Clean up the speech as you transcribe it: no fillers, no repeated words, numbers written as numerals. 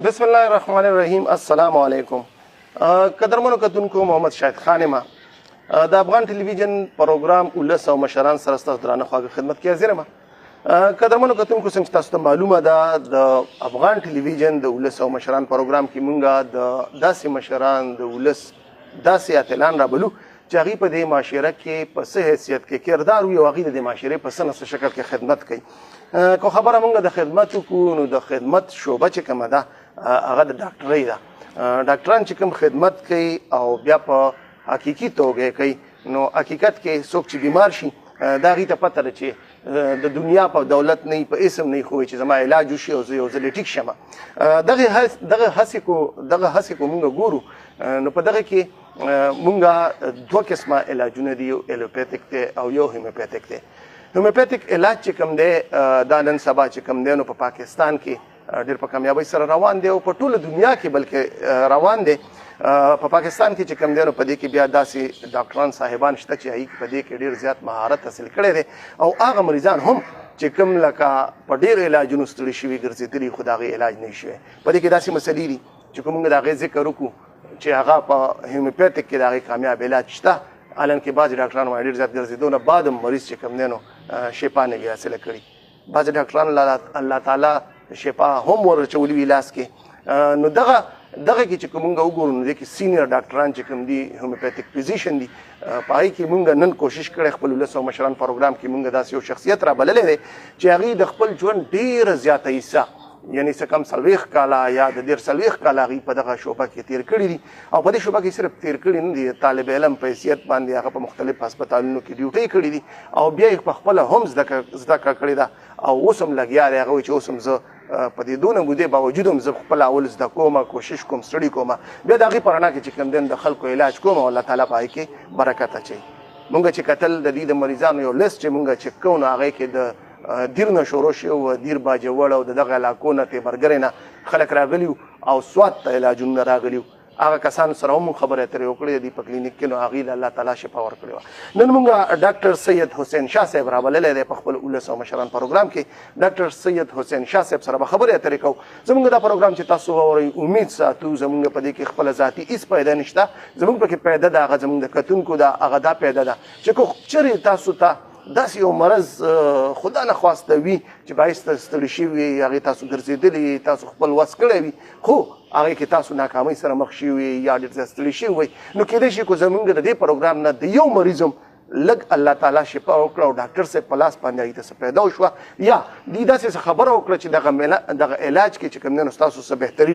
بسم الله الرحمن الرحیم. السلام علیکم. قدرمنو کتونکو، محمد شاهد خان یم د افغان ټلویزیون پروګرام ولس او مشران سره ستاسو درانه خواږه خدمت کې حاضر یم. قدرمنو کتونکو، څنګه تاسو ته معلومه ده د افغان ټلویزیون د ولس او مشران پروګرام کې مونږه د داسې مشران د ولس داسې اتلان رابلو چې هغوی په دې معاشره کې په څه حیثیت کې کردار وي او هغوی د دې معاشرې په څه نه څه شکل کې خدمت کوي. که خبره مونږ د خدمت وکړو نو د خدمت شعبه چې کومه ده هغه د ډاکټرۍ ده. ډاکټران چې کوم خدمت کوي او بیا په حقیقي توګه کوي، نو حقیقت کې څوک چې بیمار شي دا هغوی ته پته ده چې د دنیا په دولت نه په اسم نه ښوي چې زما علاج وشي او زه یو ځلې ټیک شم. دغه هڅې کو مونږ ګورو، نو په دغه کې مونږ دوه قسمه علاجونه دي، یو ایلوپیتیک دی او یو هیموپیتیک دی. هیموپیتیک علاج چې کوم دی دا نن سبا چې کوم دی نو په پاکستان کې ډېر په کامیابۍ سره روان دی او په ټوله دنیا کې بلکې روان دی. په پاکستان کې چې کوم دی نو په دې کې بیا داسې ډاکټران صاحبان شته چې هغوی په دې کې ډېر زیات مهارت حاصل کړی دی او هغه مریضان هم چې کوم لکه په ډېر علاجونو ستړي شوي ګرځېدلي خو د هغې علاج نه شوی. په دې کې داسې مسلې دي چې که موږ د هغې ذکر وکړو چې هغه په هیموپیتیک کې د هغې کامیاب علاج شته، حالانکې بعضې ډاکټران وایي ډېر زیات ګرځېدو نه بعد هم مریض چې کوم دی نو شفا نه وي حاصله کړې. بعضې ډاکټران الله تعالی شفا هم ورچولي وي لاس کې. نو دغه کې چې که مونږ وګورو نو دې کې سینیر ډاکټران چې کوم دي هیموپیتیک فزیشن دي، په هغې کې مونږ نن کوشش کړی خپل ولس او مشران پروګرام کې مونږ داسې یو شخصیت را بللی دی چې هغوی د خپل ژوند ډېره زیاته حصه یعنی څه کم 40 کاله یا د 40 کاله هغوی په دغه شعبه کې تېر کړي دي او په دې شعبه کې صرف تېر کړي نه دي، طالب علم په حیثیت باندې هغه په مختلف هسپتالونو کې ډیوټۍ کړي دي او بیا یې پخپله هم زده کړه کړې ده او اوس هم لګیا دی. هغه وایي چې اوس هم زه په دې دونه مودې باوجود هم زه خپل اول زده کوم، کوشش کوم، ستړي کوم، بیا د هغې په رڼا کې چې کوم دی د خلکو علاج کوم او الله تعالی په هغې کې برکت اچوي. مونږ چې کتل د دې د مریضانو یو لیست چې مونږ چک کوو نو هغې کې د دیر نه شروع شوی و، دیر باجوړ او د دغه علاقو نه تیبرګرې نه خلک راغلي او سوات ته علاجونه راغلي. هغه کسانو سره هم خبرې اترې وکړې دي په کلینیک کې، نو هغوی له الله تعالی شفا ورکړې وه. نن مونږ ډاکټر سید حسین شاه صاحب رابللی دی په خپل ولس او مشران پروګرام کې. ډاکټر سید حسین شاه صاحب سره به خبرې اترې کوو. زموږ دا پروګرام چې تاسو واورئ امید ساتو زموږ په دې کې خپله ذاتي هېڅ پیدا نشته، زموږ پکې پیدا ده هغه زموږ د کتونکو ده هغه دا پیدا ده چې که چېرې تاسو ته داسې یو مرض خدا نخواسته وي چې باعث ته ستړي شوي، هغې تاسو ګرځېدلي، تاسو خپل وس کړی وي خو هغې کې تاسو ناکامۍ سره مخ شوي یا ډېر زیات ستړي شوي وئ، نو کیدای شي که زموږ د دې پروګرام نه د یو مریض هم لږ الله تعالی شفا وکړه او ډاکټر صاحب په لاس باندې هغې ته څه پیدا وشوه یا دوی داسې څه خبره وکړه چې دغه علاج کې چې کوم دی نو ستاسو څه بهتري